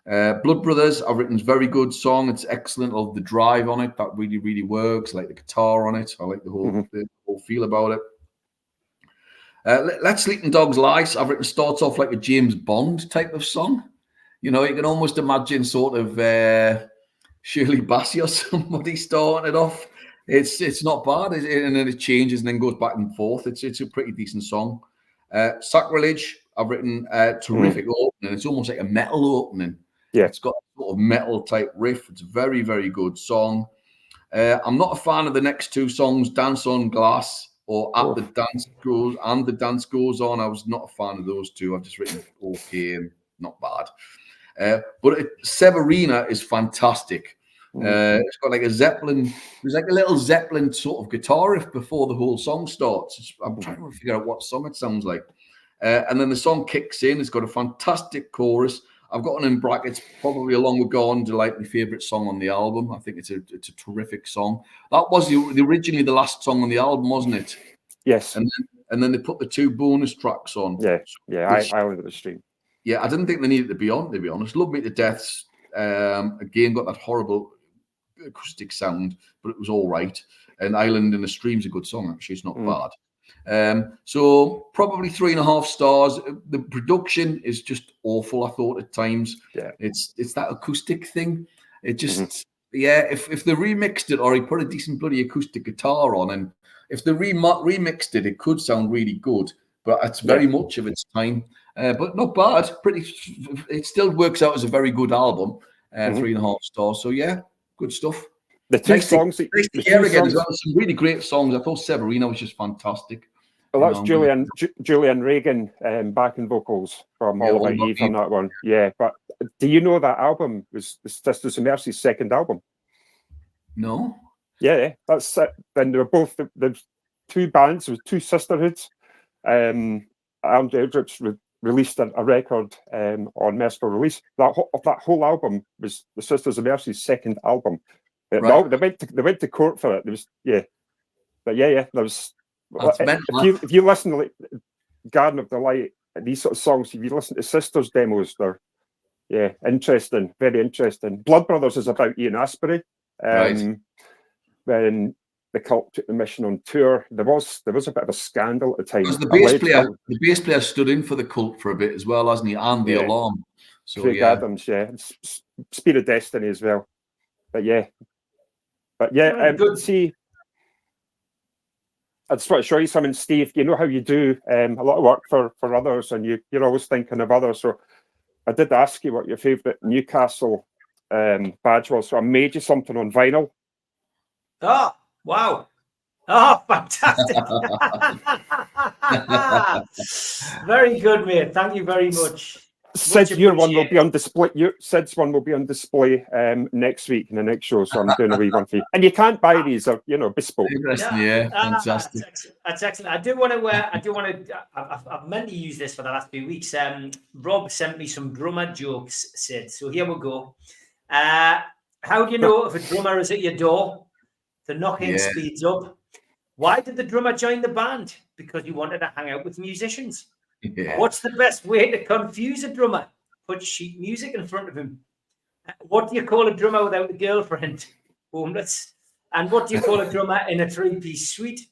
Blood Brothers, I've written a very good song. It's excellent. I love the drive on it. That really, really works. I like the guitar on it. I like the whole feel about it. Let Sleeping Dogs Lie, I've written starts off like a James Bond type of song. You can almost imagine sort of Shirley Bassey or somebody starting it off. It's not bad, and then it changes and then goes back and forth. It's a pretty decent song. Sacrilege, I've written terrific opening. It's almost like a metal opening. Yeah, it's got a sort of metal type riff. It's a very, very good song. I'm not a fan of the next 2 songs, Dance on Glass or The Dance Goes On. I was not a fan of those 2. I've just written okay and not bad. But Severina is fantastic. It's got like a Zeppelin. There's like a little Zeppelin sort of guitar riff before the whole song starts. I'm trying to figure out what song it sounds like. And then the song kicks in. It's got a fantastic chorus. I've got in brackets, probably along with Gone Delight, my favourite song on the album. I think it's a terrific song. That was originally the last song on the album, wasn't it? Yes. And then they put the 2 bonus tracks on. Yeah, I went to the stream. Yeah, I didn't think they needed to be on, to be honest. Love Me to Deaths, again, got that horrible acoustic sound, but it was all right. And Island in the Stream's a good song, actually. It's not bad. So probably 3.5 stars. The production is just awful, I thought, at times. Yeah. It's that acoustic thing. It just, if they remixed it or he put a decent bloody acoustic guitar on, and if they remixed it, it could sound really good. But it's very much of its time. But not bad. It still works out as a very good album. 3.5 stars. So yeah, good stuff. The 2 songs. Nice to hear again as well. Some really great songs. I thought Severina was just fantastic. Well, that's Julian Reagan backing vocals from All About Eve on that one. Yeah, but do you know that album was Sisters of Mercy's second album? No. Yeah, that's it. Then they were both the two bands. There was two sisterhoods. Andrew Eldritch released a record on Merciful Release. That whole album was the Sisters of Mercy's second album. Right. They went to court for it. There was but there was. That's mental. If you listen to like Garden of Delight, these sort of songs, if you listen to Sisters demos, they're interesting, very interesting. Blood Brothers is about Ian Astbury. Right. When the Cult took the Mission on tour, there was a bit of a scandal at the time. Because the bass player stood in for the Cult for a bit as well, hasn't he? And the Alarm. So Craig Adams, Speed of Destiny as well. But see, I just want to show you something, Steve. You know how you do a lot of work for others, and you're always thinking of others. So I did ask you what your favourite Newcastle badge was. So I made you something on vinyl. Oh, wow. Oh, fantastic. Very good, mate. Thank you very much. Sid's one will be on display. Sid's one will be on display next week in the next show. So I'm doing a wee one for you. And you can't buy these, bespoke. Yeah, fantastic. That's excellent. I do want to. I've meant to use this for the last few weeks. Rob sent me some drummer jokes, Sid. So here we go. How do you know if a drummer is at your door? The knocking speeds up. Why did the drummer join the band? Because he wanted to hang out with musicians. Yeah. What's the best way to confuse a drummer? Put sheet music in front of him. What do you call a drummer without a girlfriend? Homeless. And what do you call a drummer in a three-piece suite?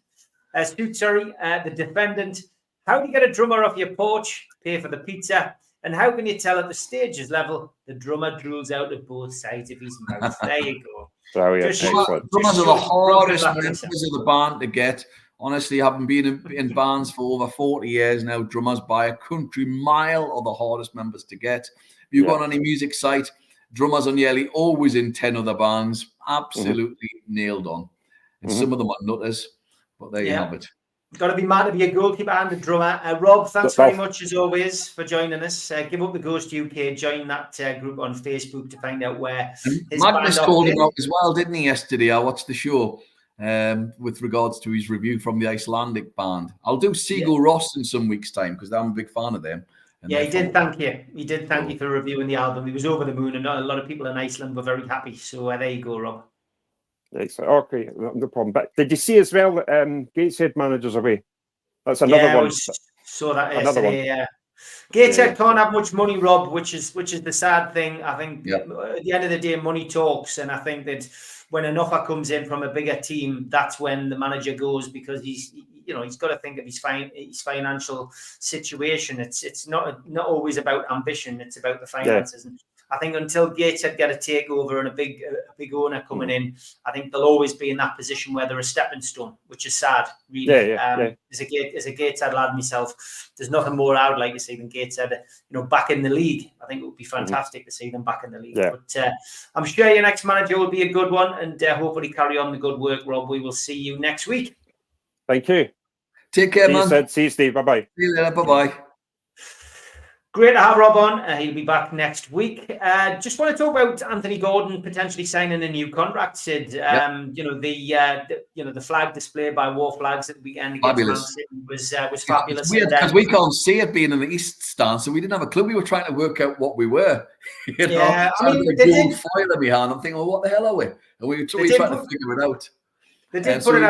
The defendant. How do you get a drummer off your porch? Pay for the pizza. And how can you tell at the stage is level? The drummer drools out of both sides of his mouth. There you go. Drummers are the hardest members of the band to get. Honestly, having been in bands for over 40 years now, drummers by a country mile are the hardest members to get. If you've got any music site, drummers are nearly always in 10 other bands. Absolutely nailed on. And some of them are nutters, but there you have it. Got to be mad to be a goalkeeper and a drummer. Rob, thanks very much as always for joining us. Give up the Ghost UK. Join that group on Facebook to find out where his Magnus called him out as well, didn't he, yesterday? I watched the show with regards to his review from the Icelandic band. I'll do Sigur Rós in some weeks' time because I'm a big fan of them. Yeah, he did thank you. He did thank you for reviewing the album. He was over the moon, and a lot of people in Iceland were very happy. So there you go, Rob. Okay, no problem. But did you see as well that Gateshead manager's away? That's another one. Saw that yesterday. Yeah. Gateshead can't have much money, Rob, which is the sad thing. I think at the end of the day, money talks, and I think that when an offer comes in from a bigger team, that's when the manager goes because he's got to think of his financial situation. It's not always about ambition; it's about the finances. And I think until Gateshead get a takeover and a big owner coming in, I think they'll always be in that position where they're a stepping stone, which is sad, really. As a Gateshead lad myself, there's nothing more I would like to see than Gateshead, back in the league. I think it would be fantastic to see them back in the league. Yeah. But I'm sure your next manager will be a good one, and hopefully carry on the good work, Rob. We will see you next week. Thank you. Take care, man. See you, Steve. Bye-bye. See you later. Bye-bye. Great to have Rob on. He'll be back next week. Just want to talk about Anthony Gordon potentially signing a new contract, Sid. The flag display by War Flags at the weekend against Man City was fabulous. It's weird because we can't see it being in the East stand, so we didn't have a clue. We were trying to work out what we were. Yeah, so I mean, a gold foil in my hand. I'm thinking, well, what the hell are we? And we were trying to figure it out. They did put it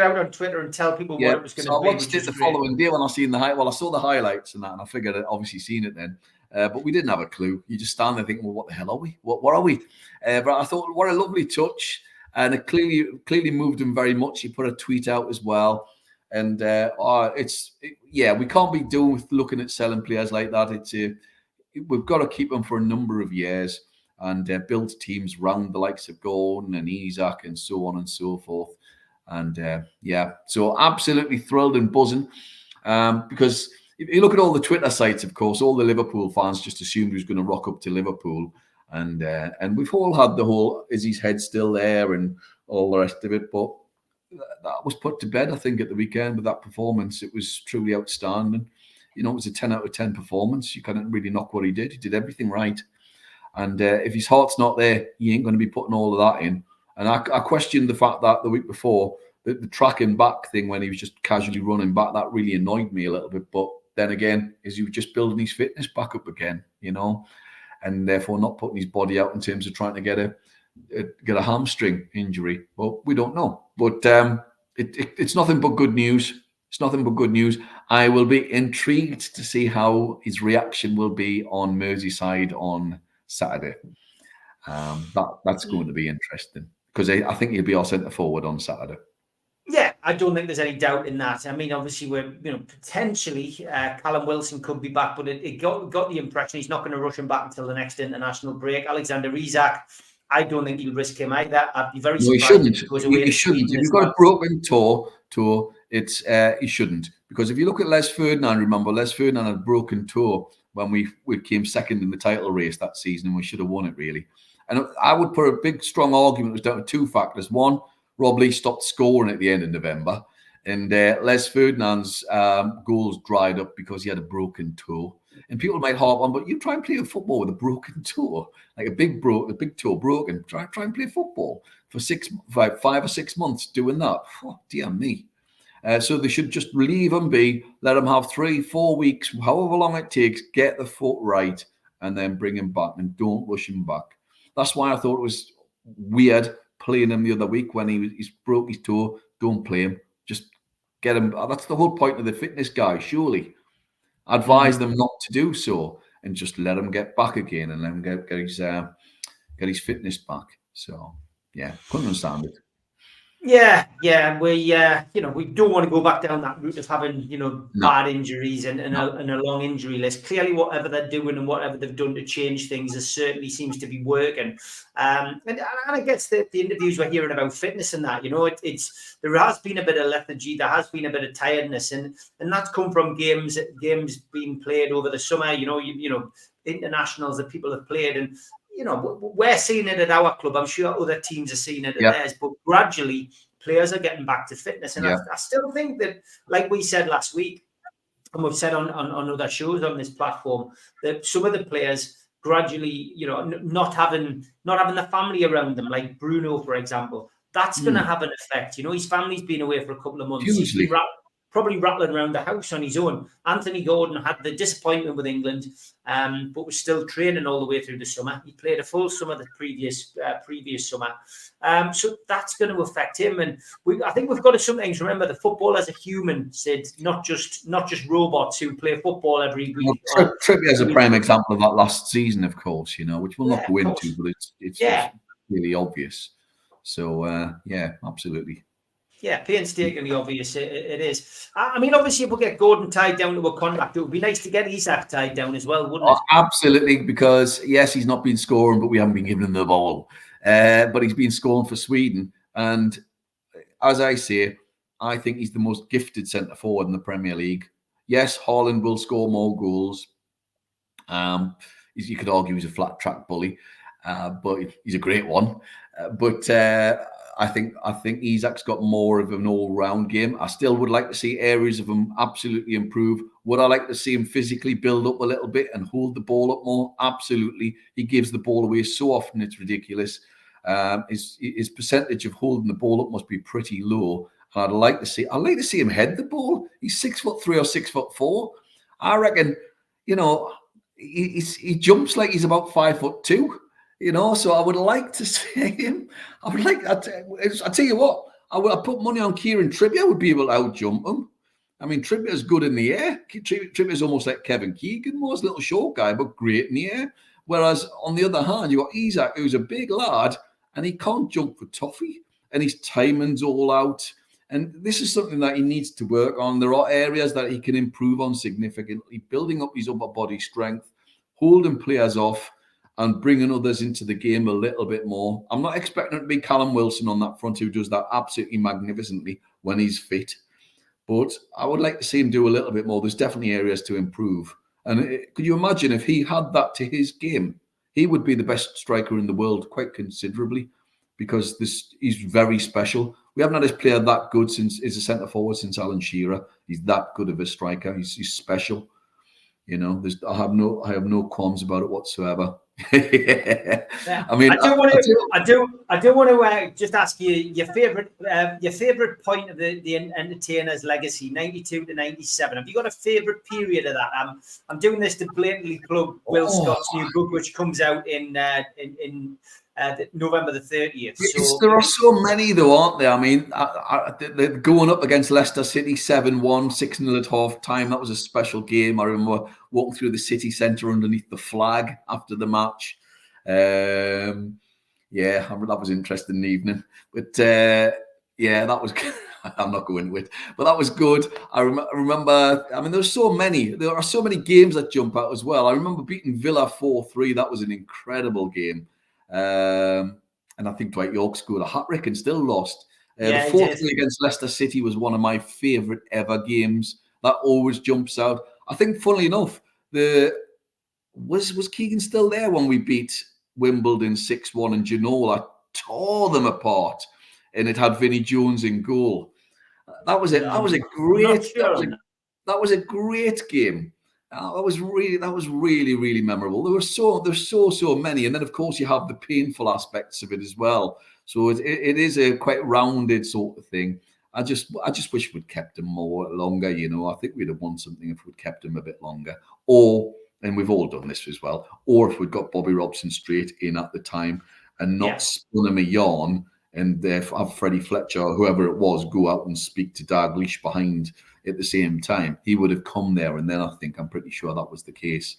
out on Twitter and tell people what it was going to be. I watched it the following day when I seen I saw the highlights and that, and I figured I'd obviously seen it then. But we didn't have a clue. You just stand there thinking, well, what the hell are we? What are we? But I thought, what a lovely touch, and it clearly moved him very much. He put a tweet out as well, and we can't be doing with looking at selling players like that. We've got to keep them for a number of years. And build teams round the likes of Gordon and Isak and so on and so forth. And so absolutely thrilled and buzzing because if you look at all the Twitter sites, of course, all the Liverpool fans just assumed he was going to rock up to Liverpool. And we've all had the whole, is his head still there and all the rest of it. But that was put to bed, I think, at the weekend with that performance. It was truly outstanding. It was a 10 out of 10 performance. You couldn't really knock what he did. He did everything right. And if his heart's not there, he ain't going to be putting all of that in. And I questioned the fact that the week before, the tracking back thing when he was just casually running back, that really annoyed me a little bit. But then again, is he was just building his fitness back up again, and therefore not putting his body out in terms of trying to get a hamstring injury. Well, we don't know. But it's nothing but good news. It's nothing but good news. I will be intrigued to see how his reaction will be on Merseyside on Saturday. That's going to be interesting because I think he'll be our centre forward on Saturday. Yeah, I don't think there's any doubt in that. I mean, obviously, we're potentially Callum Wilson could be back, but it got the impression he's not going to rush him back until the next international break. Alexander Isak, I don't think he'll risk him either. I'd be very surprised if he goes away. He shouldn't. If you've got a broken toe, it's he shouldn't, because if you look at Les Ferdinand, remember Les Ferdinand had a broken toe when we came second in the title race that season, and we should have won it really. And I would put a big strong argument was down to two factors. One, Rob Lee stopped scoring at the end of November, and Les Ferdinand's goals dried up because he had a broken toe. And people might harp on, but you try and play football with a broken toe, like a big toe broken. Try and play football for 5 or 6 months doing that. Oh, dear me. So they should just leave him be, let him have 3-4 weeks, however long it takes, get the foot right, and then bring him back, and don't rush him back. That's why I thought it was weird playing him the other week when he broke his toe. Don't play him. Just get him. That's the whole point of the fitness guy, surely. Advise them not to do so and just let him get back again and let him get his fitness back. So, yeah, couldn't understand it. Yeah, we don't want to go back down that route of having bad injuries and a long injury list. Clearly, whatever they're doing and whatever they've done to change things, there certainly seems to be working. And I guess the interviews we're hearing about fitness and that, there has been a bit of lethargy, there has been a bit of tiredness, and that's come from games being played over the summer. Internationals that people have played, and we're seeing it at our club. I'm sure other teams are seeing it at theirs, but gradually players are getting back to fitness. And I still think that, like we said last week, and we've said on other shows on this platform, that some of the players gradually, not having the family around them, like Bruno, for example, that's going to have an effect. His family's been away for a couple of months. Hugely. He's probably rattling around the house on his own. Anthony Gordon had the disappointment with England, but was still training all the way through the summer. He played a full summer the previous summer. So that's going to affect him. And I think we've got to sometimes remember the football as a human, Sid, not just robots who play football every week. Well, Trippier is a prime example of that last season, of course, which we'll not go into, but it's really obvious. So, absolutely. Yeah, painstakingly obvious it is. I mean, obviously, if we get Gordon tied down to a contract, it would be nice to get Isak tied down as well, wouldn't it? Absolutely, because yes, he's not been scoring, but we haven't been giving him the ball. But he's been scoring for Sweden, and as I say, I think he's the most gifted centre forward in the Premier League. Yes, Haaland will score more goals. You could argue he's a flat track bully, but he's a great one. I think Isak's got more of an all-round game. I still would like to see areas of him absolutely improve. Would I like to see him physically build up a little bit and hold the ball up more? Absolutely. He gives the ball away so often, it's ridiculous. His percentage of holding the ball up must be pretty low. And I'd like to see him head the ball. He's 6'3" or 6'4". I reckon, he jumps like he's about 5'2". So I would like to see him. I tell you what, I put money on Kieran Trippier would be able to outjump him. I mean, Trippier's good in the air. Trippier's almost like Kevin Keegan was, a little short guy, but great in the air. Whereas on the other hand, you got Isak, who's a big lad, and he can't jump for toffee, and his timing's all out. And this is something that he needs to work on. There are areas that he can improve on significantly, building up his upper body strength, holding players off, and bringing others into the game a little bit more. I'm not expecting it to be Callum Wilson on that front, who does that absolutely magnificently when he's fit. But I would like to see him do a little bit more. There's definitely areas to improve. And could you imagine if he had that to his game? He would be the best striker in the world quite considerably, because he's very special. We haven't had his player that good since he's a centre forward since Alan Shearer. He's that good of a striker. He's special. I have no qualms about it whatsoever. Yeah. Yeah. I mean, I do want to just ask you your favorite point of the Entertainers legacy, 92 to 97. Have you got a favorite period of that? I'm doing this to blatantly plug Will Scott's new book, which comes out in November the 30th. So There are so many, though, aren't there? I mean, they're going up against Leicester City 7-1, 6-0 at half time. That was a special game. I remember walking through the city centre underneath the flag after the match. Yeah, that was an interesting evening. But yeah, that was. I'm not going into it, but that was good. I remember. I mean, there are so many games that jump out as well. I remember beating Villa 4-3. That was an incredible game. And I think Dwight York scored a hat-trick and still lost. The 4-3 against Leicester City was one of my favourite ever games. That always jumps out. I think, funnily enough, was Keegan still there when we beat Wimbledon 6-1 and Ginola tore them apart, and it had Vinnie Jones in goal. That was it. That was a great. That was a great game. That was really memorable. There's so many, and then of course you have the painful aspects of it as well. So it is a quite rounded sort of thing. I just wish we'd kept him longer. You know, I think we'd have won something if we'd kept him a bit longer. And we've all done this as well. Or if we'd got Bobby Robson straight in at the time and not spun him a yarn and have Freddie Fletcher or whoever it was go out and speak to Dalglish behind at the same time, he would have come there. And then I'm pretty sure that was the case.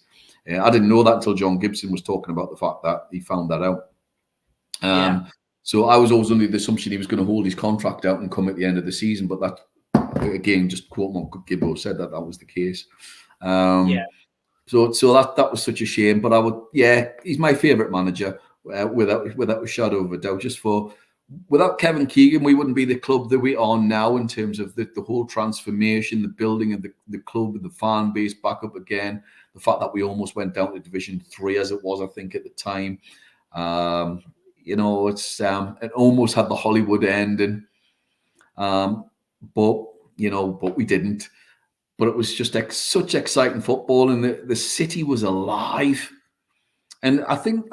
I didn't know that until John Gibson was talking about the fact that he found that out. So I was always under the assumption he was going to hold his contract out and come at the end of the season. But that, again, just quote what Gibbo said, that was the case. So that was such a shame. But he's my favourite manager without a shadow of a doubt. Without Kevin Keegan, we wouldn't be the club that we are now in terms of the whole transformation, the building of the club and the fan base back up again. The fact that we almost went down to Division 3 as it was, I think, at the time. You know, it almost had the Hollywood ending, but we didn't. But it was just such exciting football, and the city was alive. And I think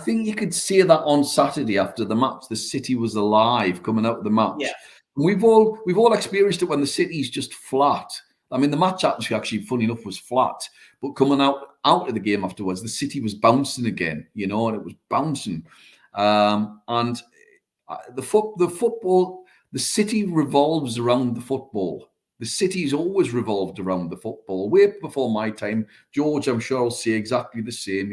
you could see that on Saturday after the match. The city was alive coming out of the match. Yeah. We've all experienced it when the city's just flat. I mean, the match actually, funny enough, was flat, but coming out of the game afterwards, the city was bouncing again, and it was bouncing. And the football, the city revolves around the football. The city's always revolved around the football. Way before my time, George, I'm sure, will say exactly the same.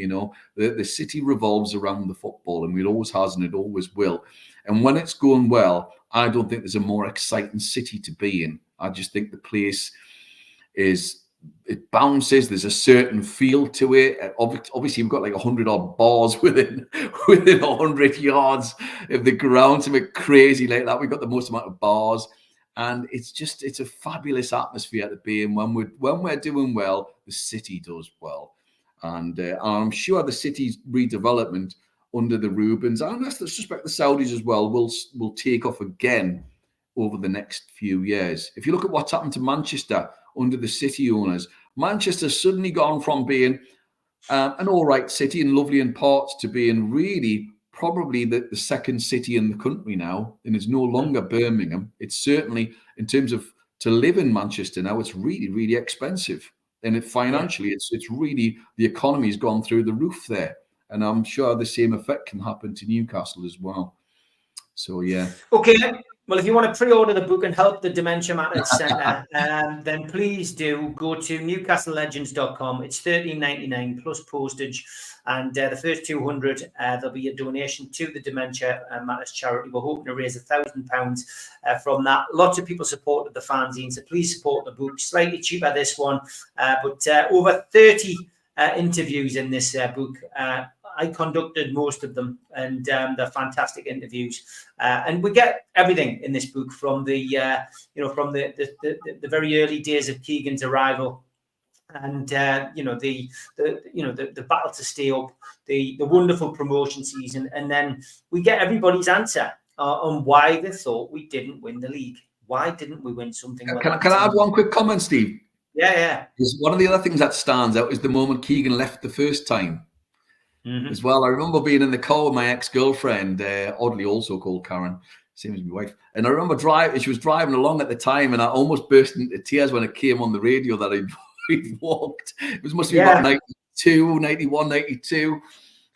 The city revolves around the football, and it always has, and it always will. And when it's going well, I don't think there's a more exciting city to be in. I just think the place it bounces. There's a certain feel to it. Obviously, we've got like 100 odd bars within 100 yards of the ground. Something crazy like that. We've got the most amount of bars. And it's a fabulous atmosphere to be in. When we're doing well, the city does well, and I'm sure the city's redevelopment under the Rubens, and I suspect the Saudis as well, will take off again over the next few years. If you look at what's happened to Manchester under the city owners, Manchester's suddenly gone from being an all right city and lovely in parts to being really probably the second city in the country now, and it's no longer Birmingham. It's certainly, in terms of to live in Manchester now, it's really, really expensive. And financially, it's really, the economy's gone through the roof there. And I'm sure the same effect can happen to Newcastle as well. So, yeah. Okay. Well, if you want to pre-order the book and help the Dementia Matters Centre, then please do go to newcastlelegends.com. It's $13.99 plus postage. And the first 200, there'll be a donation to the Dementia Matters charity. We're hoping to raise £1,000 from that. Lots of people supported the fanzine, so please support the book. Slightly cheaper, this one, but over 30 interviews in this book. I conducted most of them, and they're fantastic interviews. And we get everything in this book from the very early days of Keegan's arrival, and the battle to stay up, the wonderful promotion season, and then we get everybody's answer on why they thought we didn't win the league. Why didn't we win something? Can I add one quick comment, Steve? Yeah. Because one of the other things that stands out is the moment Keegan left the first time. as well. I remember being in the car with my ex-girlfriend, oddly also called Karen, same as my wife. And I remember she was driving along at the time, and I almost burst into tears when it came on the radio that he'd walked. It must be about 92, 91, 92.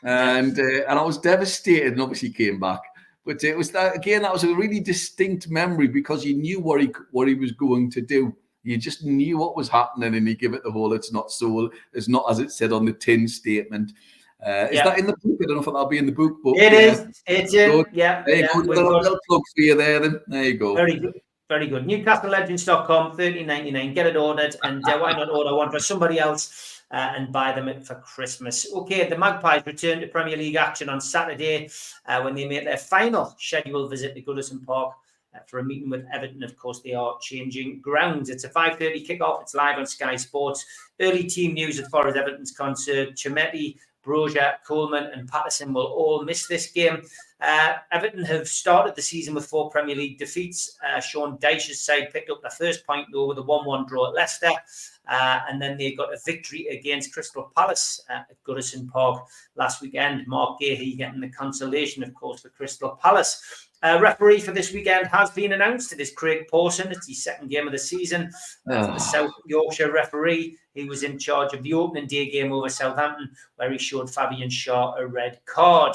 And I was devastated, and obviously came back. But it was that was a really distinct memory, because you knew what he was going to do. You just knew what was happening, and he gave it the whole "it's not so, it's not as it said on the tin" statement. Is that in the book? I don't know if that'll be in the book. But it is. It's in. Yeah. There you go. Little plug for you there. Then there you go. Very good. Very good. NewcastleLegends.com, $13.99. Get it ordered, and why not order one for somebody else and buy them for Christmas? Okay, the Magpies return to Premier League action on Saturday when they make their final scheduled visit to Goodison Park for a meeting with Everton. Of course, they are changing grounds. It's a 5:30 kickoff. It's live on Sky Sports. Early team news as far as Everton's concerned: Chimetti, Broja, Coleman and Patterson will all miss this game. Everton have started the season with 4 Premier League defeats. Sean Dyche's side picked up their first point, though, with a 1-1 draw at Leicester. And then they got a victory against Crystal Palace at Goodison Park last weekend. Mark Gahey getting the consolation, of course, for Crystal Palace. Referee for this weekend has been announced. It is Craig Pawson. It's his second game of the season. The South Yorkshire referee. He was in charge of the opening day game over Southampton, where he showed Fabian Schär a red card.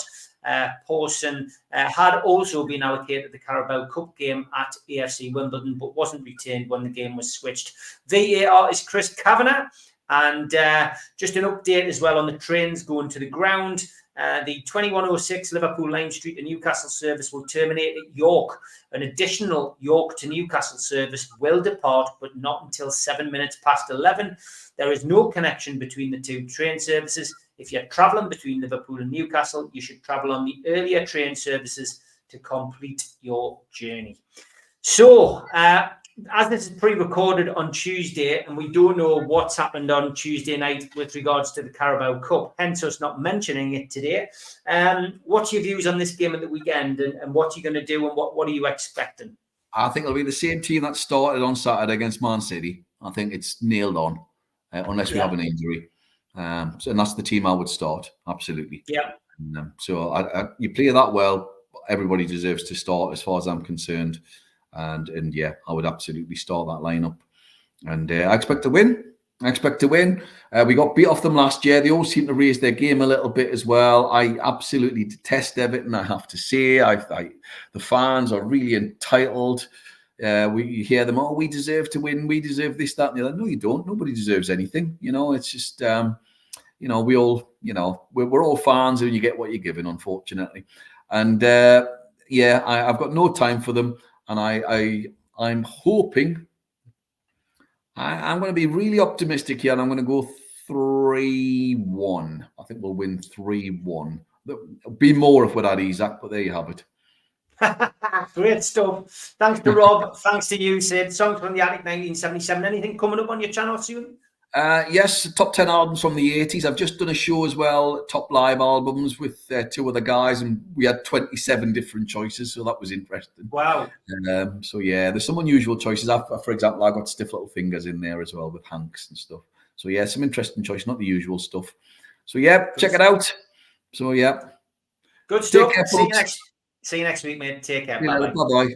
Pawson had also been allocated the Carabao Cup game at AFC Wimbledon, but wasn't retained when the game was switched. VAR is Chris Kavanagh. And just an update as well on the trains going to the ground. The 2106 Liverpool Lime Street to Newcastle service will terminate at York. An additional York to Newcastle service will depart, but not until 7 minutes past 11. There is no connection between the two train services. If you're travelling between Liverpool and Newcastle, you should travel on the earlier train services to complete your journey. So, as this is pre-recorded on Tuesday, and we don't know what's happened on Tuesday night with regards to the Carabao Cup, hence us not mentioning it today. What's your views on this game at the weekend, and what you're going to do, and what are you expecting? I think it'll be the same team that started on Saturday against Man City. I think it's nailed on, unless we have an injury. And that's the team I would start, absolutely. Yeah. So you play that well, everybody deserves to start, as far as I'm concerned. And yeah, I would absolutely start that lineup. And I expect to win. We got beat off them last year. They all seem to raise their game a little bit as well. I absolutely detest Everton, I have to say. The fans are really entitled. We hear them, we deserve to win. We deserve this, that, and the other. No, you don't. Nobody deserves anything. It's just, we all, we're all fans, and you get what you're given, unfortunately. And I've got no time for them. And I'm hoping, I'm going to be really optimistic here, and I'm going to go 3-1. I think we'll win 3-1. There'll be more if we're at Isaac, but there you have it. Great stuff. Thanks to Rob. Thanks to you, Sid. Songs from the Attic 1977. Anything coming up on your channel soon? Yes, top 10 albums from the 80s. I've just done a show as well, top live albums with 2 other guys, and we had 27 different choices, so that was interesting. Wow. So yeah, there's some unusual choices. For example, I got Stiff Little Fingers in there as well with Hanks and stuff. So yeah, some interesting choices, not the usual stuff. So yeah, check it out. So yeah. Good stuff. See you next week, mate. Take care. Bye-bye. Bye-bye.